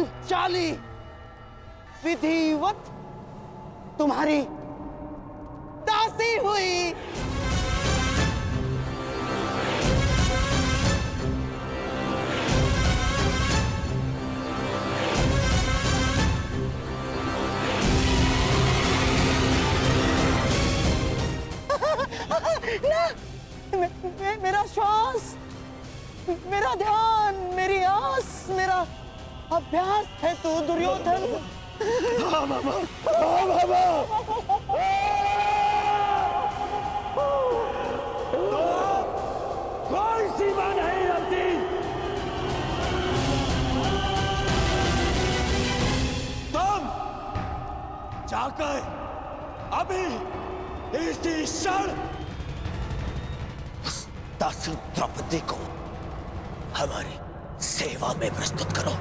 पांचाली विधिवत तुम्हारी दासी हुई। ना, मेरा श्वास, मेरा ध्यान, मेरी आस, मेरा अभ्यास है तू दुर्योधन। हाँ मामा, हाँ मामा। कोई सीमा नहीं रखती। तुम जाकर अभी इसी क्षण दासी द्रौपदी को हमारी सेवा में प्रस्तुत करो।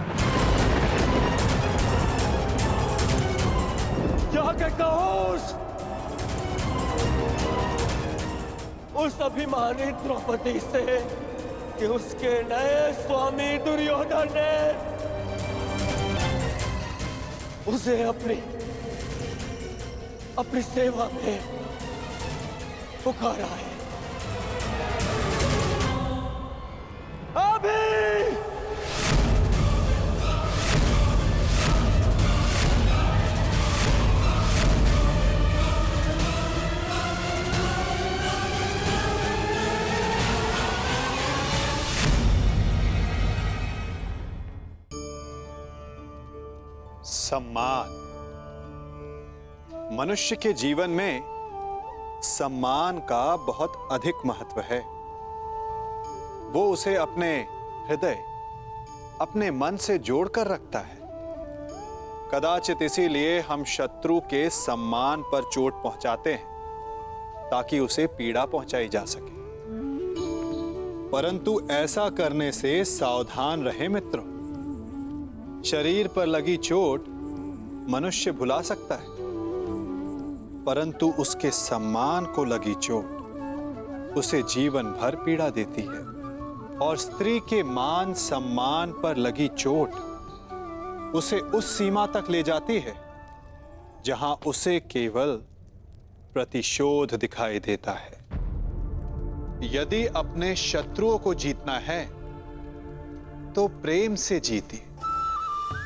जाके कहो उस अभिमानी द्रौपदी से कि उसके नए स्वामी दुर्योधन ने उसे अपनी सेवा में पुकारा है। अभी सम्मान। मनुष्य के जीवन में सम्मान का बहुत अधिक महत्व है। वो उसे अपने हृदय, अपने मन से जोड़कर रखता है। कदाचित इसीलिए हम शत्रु के सम्मान पर चोट पहुंचाते हैं ताकि उसे पीड़ा पहुंचाई जा सके। परंतु ऐसा करने से सावधान रहे मित्रों। शरीर पर लगी चोट मनुष्य भुला सकता है, परंतु उसके सम्मान को लगी चोट उसे जीवन भर पीड़ा देती है। और स्त्री के मान सम्मान पर लगी चोट उसे उस सीमा तक ले जाती है जहां उसे केवल प्रतिशोध दिखाई देता है। यदि अपने शत्रुओं को जीतना है तो प्रेम से जीतिए,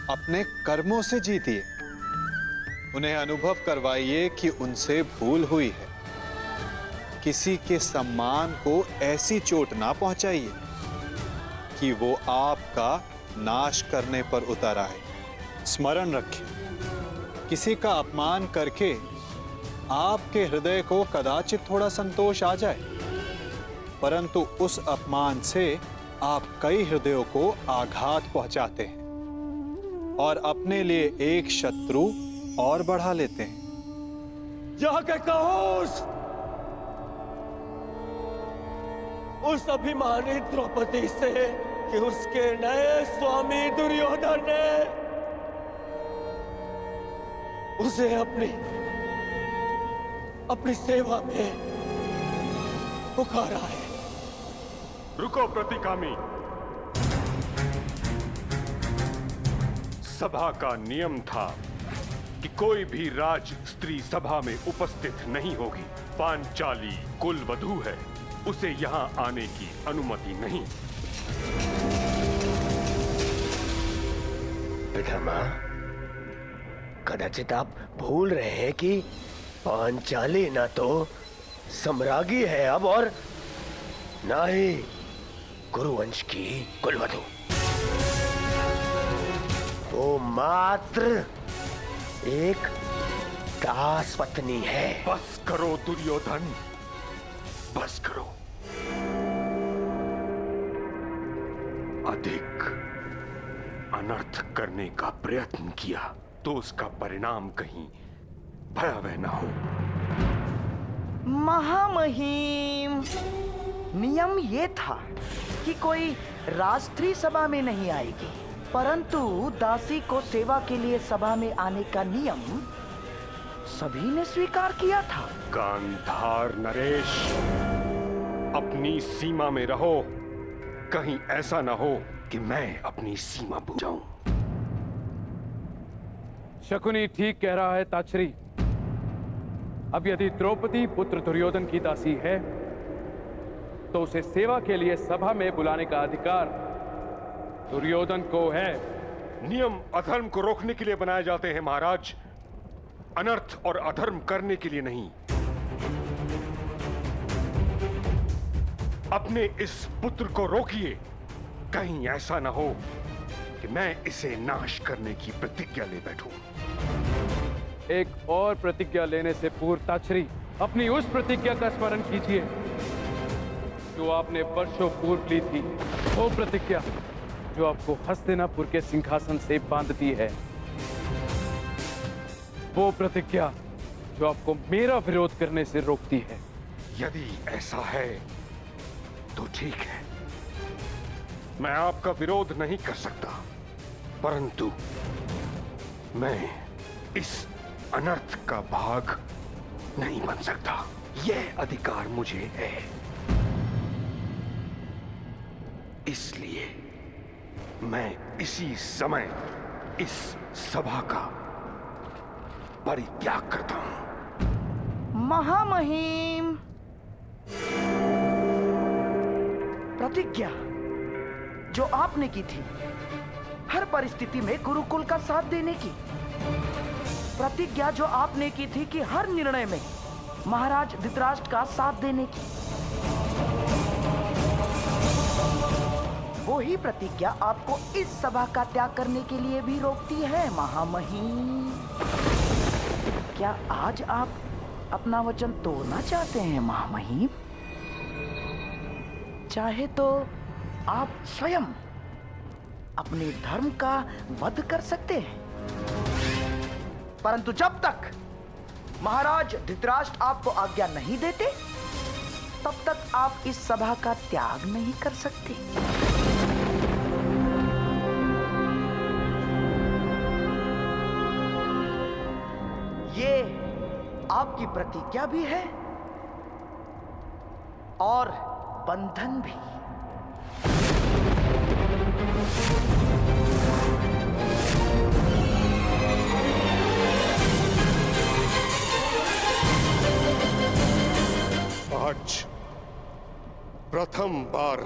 अपने कर्मों से जीतिए। उन्हें अनुभव करवाइए कि उनसे भूल हुई है। किसी के सम्मान को ऐसी चोट ना पहुंचाइए कि वो आपका नाश करने पर उतर आए। स्मरण रखें, किसी का अपमान करके आपके हृदय को कदाचित थोड़ा संतोष आ जाए, परंतु उस अपमान से आप कई हृदयों को आघात पहुंचाते हैं और अपने लिए एक शत्रु और बढ़ा लेते हैं। जाके कहो उस अभिमानी द्रौपदी से कि उसके नए स्वामी दुर्योधन ने उसे अपनी सेवा में पुकारा है। रुको प्रतिकामी। सभा का नियम था कि कोई भी राज स्त्री सभा में उपस्थित नहीं होगी। पांचाली कुलवधू है, उसे यहां आने की अनुमति नहीं। पितामह, कदाचित आप भूल रहे हैं कि पांचाली ना तो सम्राज्ञी है अब, और ना ही कुरुवंश की कुलवधू। वो मात्र एक दास पत्नी है। बस करो दुर्योधन, बस करो। अधिक अनर्थ करने का प्रयत्न किया तो उसका परिणाम कहीं भयावह न हो। महामहिम, नियम ये था कि कोई राष्ट्रीय सभा में नहीं आएगी, परंतु दासी को सेवा के लिए सभा में आने का नियम सभी ने स्वीकार किया था। गांधार नरेश, अपनी सीमा में रहो। कहीं ऐसा न हो कि मैं अपनी सीमा भूल जाऊं। शकुनी ठीक कह रहा है ताछरी। अब यदि द्रौपदी पुत्र दुर्योधन की दासी है तो उसे सेवा के लिए सभा में बुलाने का अधिकार दुर्योधन को है। नियम अधर्म को रोकने के लिए बनाए जाते हैं महाराज, अनर्थ और अधर्म करने के लिए नहीं। अपने इस पुत्र को रोकिए, कहीं ऐसा ना हो कि मैं इसे नाश करने की प्रतिज्ञा ले बैठूं। एक और प्रतिज्ञा लेने से पूर्व ताछरी अपनी उस प्रतिज्ञा का स्मरण कीजिए जो आपने वर्षों पूर्व ली थी। वो प्रतिज्ञा जो आपको हस्तिनापुर के सिंहासन से बांधती है। वो प्रतिज्ञा जो आपको मेरा विरोध करने से रोकती है। यदि ऐसा है तो ठीक है, मैं आपका विरोध नहीं कर सकता, परंतु मैं इस अनर्थ का भाग नहीं बन सकता। यह अधिकार मुझे है, इसलिए मैं इसी समय इस सभा का परित्याग करता हूं। महामहिम, प्रतिज्ञा जो आपने की थी हर परिस्थिति में गुरुकुल का साथ देने की, प्रतिज्ञा जो आपने की थी कि हर निर्णय में महाराज धृतराष्ट्र का साथ देने की, वो ही प्रतिज्ञा आपको इस सभा का त्याग करने के लिए भी रोकती है महामहिम। क्या आज आप अपना वचन तोड़ना चाहते हैं महामहिम? चाहे तो आप स्वयं अपने धर्म का वध कर सकते हैं, परंतु जब तक महाराज धृतराष्ट्र आपको आज्ञा नहीं देते तब तक आप इस सभा का त्याग नहीं कर सकते। ये आपकी प्रतिज्ञा भी है और बंधन भी। आज प्रथम बार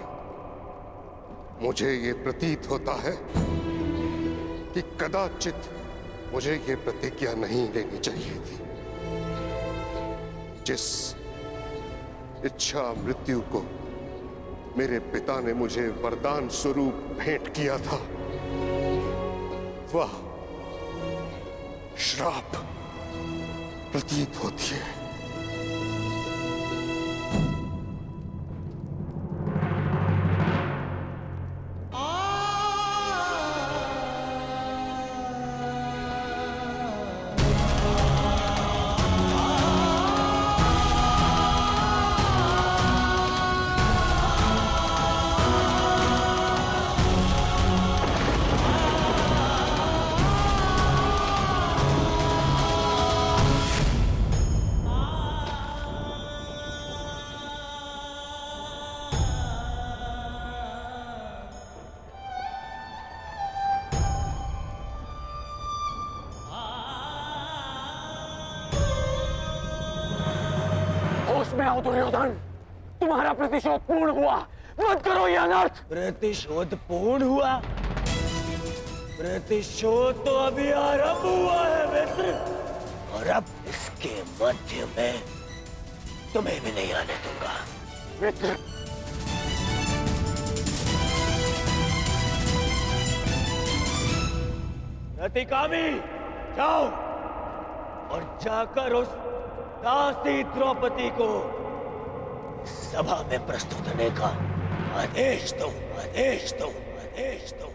मुझे ये प्रतीत होता है कि कदाचित मुझे ये प्रतिज्ञा नहीं लेनी चाहिए थी। जिस इच्छा मृत्यु को मेरे पिता ने मुझे वरदान स्वरूप भेंट किया था, वह श्राप प्रतीत होती है। होश में आओ दुर्योधन, तुम्हारा प्रतिशोध पूर्ण हुआ। मत करो ये अनर्थ। प्रतिशोध पूर्ण हुआ? प्रतिशोध तो अभी आरंभ हुआ है मित्र, और अब इसके मध्य में तुम्हें भी नहीं आने दूंगा। मित्र, रतिकामी, जाओ और जाकर उस दासी द्रौपदी को सभा में प्रस्तुत होने का आदेश दो, आदेश दो, आदेश दो।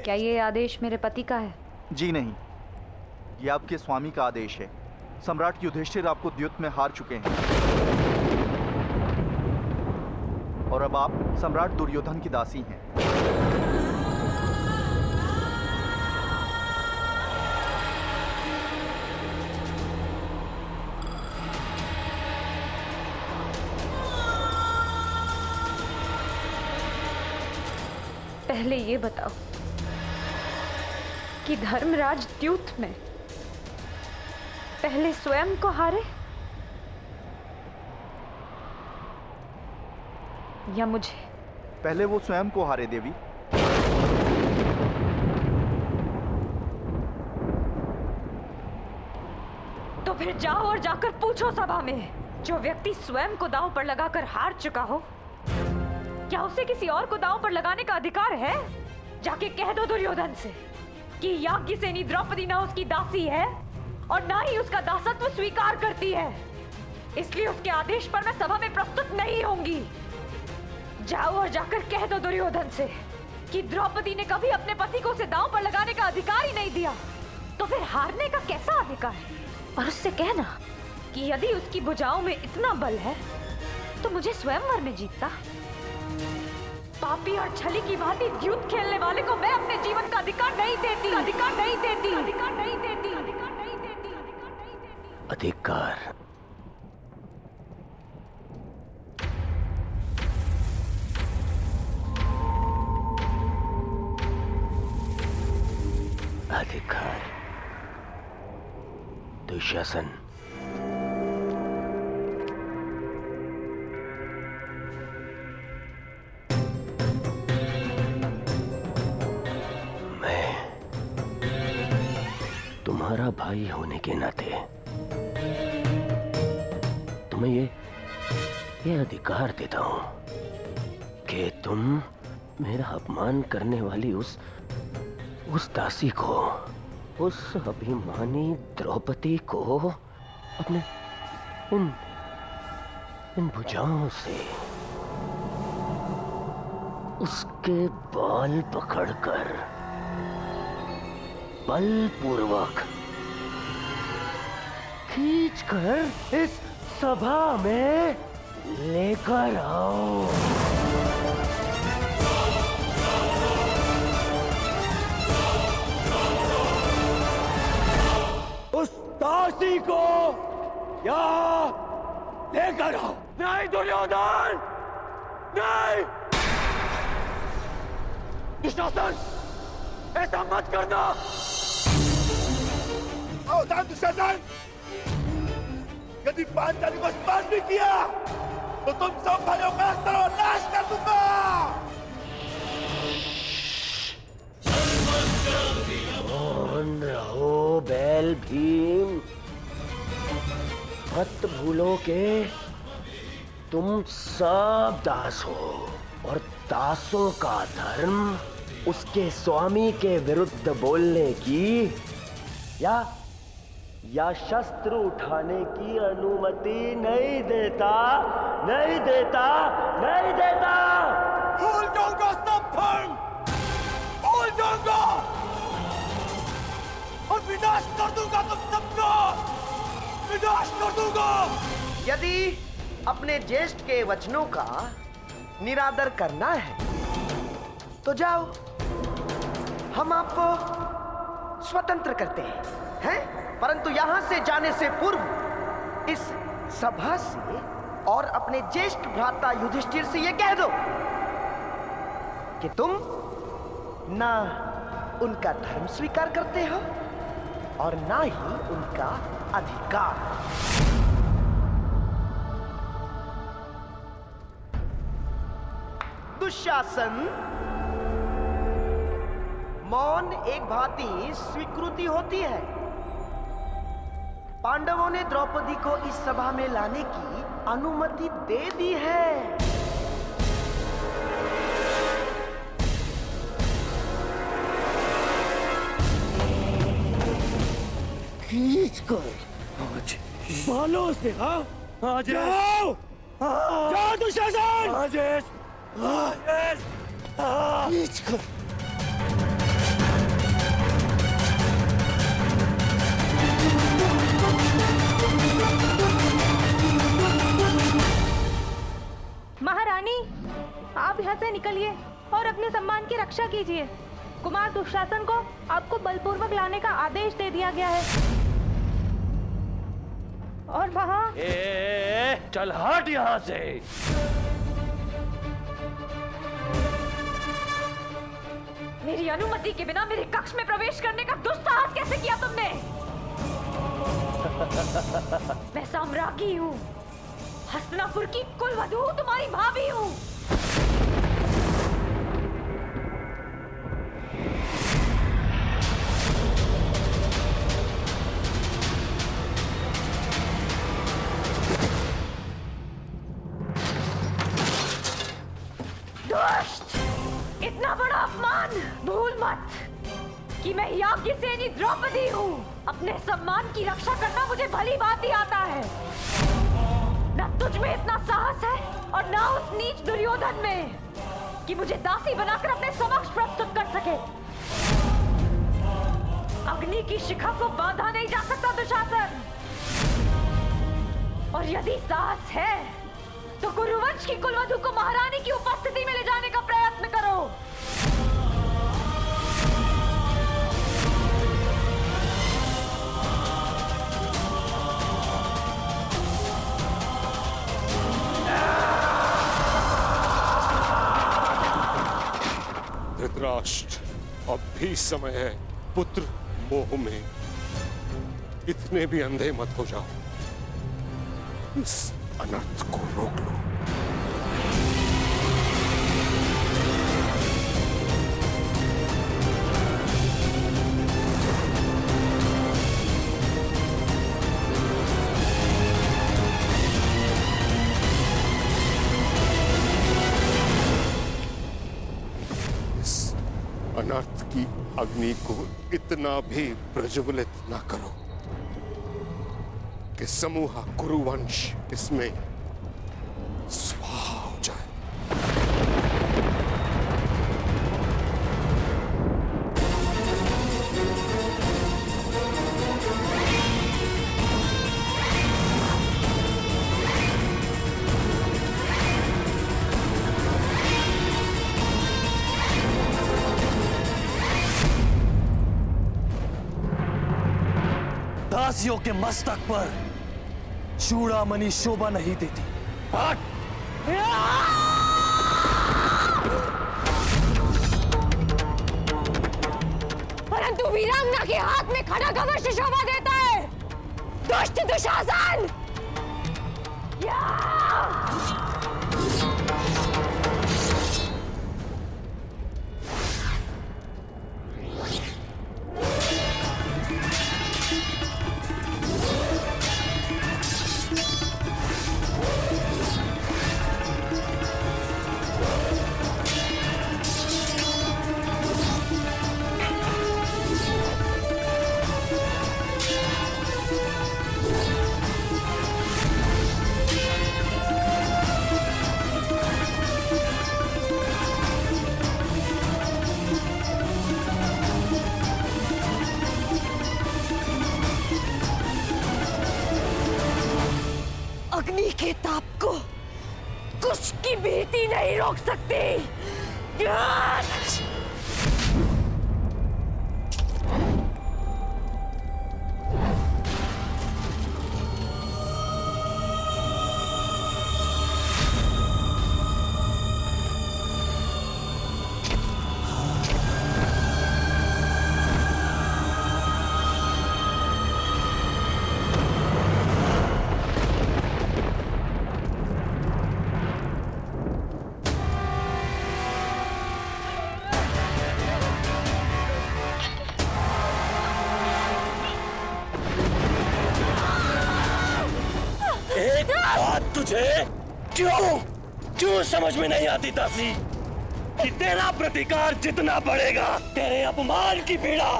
क्या ये आदेश मेरे पति का है? जी नहीं, ये आपके स्वामी का आदेश है। सम्राट युधिष्ठिर आपको द्युत में हार चुके हैं और अब आप सम्राट दुर्योधन की दासी हैं। पहले ये बताओ कि धर्मराज द्यूत में पहले स्वयं को हारे या मुझे? पहले वो स्वयं को हारे देवी। तो फिर जाओ और जाकर पूछो सभा में, जो व्यक्ति स्वयं को दांव पर लगाकर हार चुका हो, क्या उसे किसी और को दांव पर लगाने का अधिकार है? जाके कह दो दुर्योधन से कि याज्ञसेनी द्रौपदी ना उसकी दासी है और ना ही उसका दासत्व स्वीकार करती है, इसलिए उसके आदेश पर मैं सभा में प्रस्तुत नहीं होंगी। जाओ और जाकर कह दो दुर्योधन से कि द्रौपदी ने कभी अपने पति को उसे दांव पर लगाने का अधिकार ही नहीं दिया, तो फिर हारने का कैसा अधिकार? और उससे कहना कि यदि उसकी भुजाओं में इतना बल है तो मुझे स्वयंवर में जीतता। पापी और छली की भांति द्यूत खेलने वाले को मैं अपने जीवन का अधिकार नहीं देती, अधिकार नहीं देती, अधिकार नहीं देती, अधिकार नहीं देती, अधिकार नहीं देती। अधिकार अधिकार दुशासन, मैं तुम्हारा भाई होने के नाते तुम्हें ये अधिकार देता हूं कि तुम मेरा अपमान करने वाली उस दासी को, उस अभिमानी द्रौपदी को अपने इन भुजाओं से उसके बाल पकड़कर बलपूर्वक खींचकर इस सभा में लेकर आओ। उस दासी को यहाँ लेकर आओ। नहीं दुर्योधन, नहीं। दुशासन, ऐसा मत करना। दुशासन, यदि पांचाली को स्पर्श भी किया तो तुम सब भाइयों का सर्वनाश कर दूंगा। कौन रहो बैल भीम, मत भूलो के तुम सब दास हो और दासों का धर्म उसके स्वामी के विरुद्ध बोलने की या शस्त्र उठाने की अनुमति नहीं देता, नहीं देता, नहीं देता। भूल जाऊंगा सब धर्म, भूल जाऊंगा और विनाश कर दूंगा तुम सबका, विनाश कर दूंगा। यदि अपने ज्येष्ठ के वचनों का निरादर करना है तो जाओ, हम आपको स्वतंत्र करते हैं? परंतु यहां से जाने से पूर्व इस सभा से और अपने ज्येष्ठ भ्राता युधिष्ठिर से यह कह दो कि तुम ना उनका धर्म स्वीकार करते हो और ना ही उनका अधिकार। दुशासन, मौन एक भांति स्वीकृति होती है। पांडवों ने द्रौपदी को इस सभा में लाने की अनुमति दे दी है। खींच कर बालों से, हाँ, जाओ, जाओ दुशासन, खींच कर। महारानी, आप यहाँ से निकलिए और अपने सम्मान की रक्षा कीजिए। कुमार दुशासन को आपको बलपूर्वक लाने का आदेश दे दिया गया है। और वहाँ चल हट यहाँ से। मेरी अनुमति के बिना मेरे कक्ष में प्रवेश करने का दुस्साहस कैसे किया तुमने? मैं साम्राज्ञी हूँ, हस्तिनापुर की कुलवधू, तुम्हारी भाभी हूँ। दुष्ट! इतना बड़ा अपमान भूल मत कि मैं याज्ञसेनी द्रौपदी हूँ। अपने सम्मान की रक्षा करना मुझे भली भांति आता है। न तुझ में इतना साहस है और न उस नीच दुर्योधन में कि मुझे दासी बनाकर अपने समक्ष प्रस्तुत कर सके। अग्नि की शिखा को बांधा नहीं जा सकता दुशासन। और यदि साहस है तो कुरुवंश की कुलवधू को महारानी की उपस्थिति में ले जाने का प्रयत्न करो। धृतराष्ट्र, अब भी समय है। पुत्र मोह में इतने भी अंधे मत हो जाओ। इस अनर्थ को रोक लो। इस अनर्थ की अग्नि को इतना भी प्रज्वलित न करो कि समूह कुरुवंश इसमें स्वाहा हो जाए। दासियों के मस्तक पर चूड़ामणि शोभा नहीं देती। हट! परंतु वीरांगना के हाथ में खड़ग अवश्य शोभा देता है। दुष्ट दुशासन! अग्नि के ताप को कुछ की भीति नहीं रोक सकती। तुझे क्यों समझ में नहीं आती दासी कि तेरा प्रतिकार जितना बढ़ेगा तेरे अपमान की पीड़ा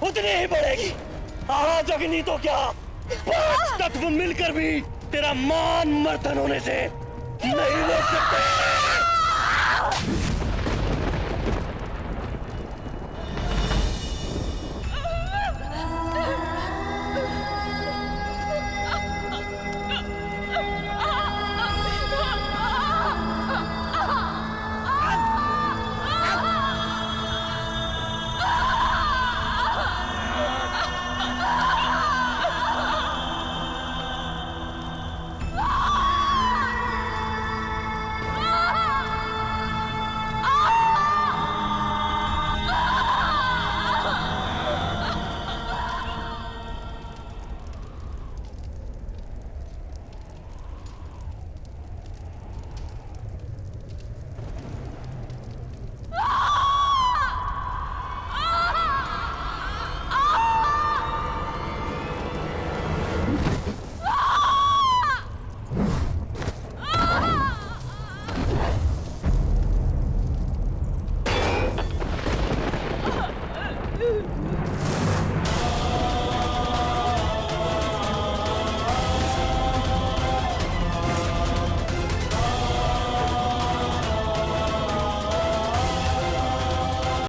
उतनी ही बढ़ेगी। आज अग्नि तो क्या 5 तत्व मिलकर भी तेरा मान मर्दन होने से नहीं रोक सकते।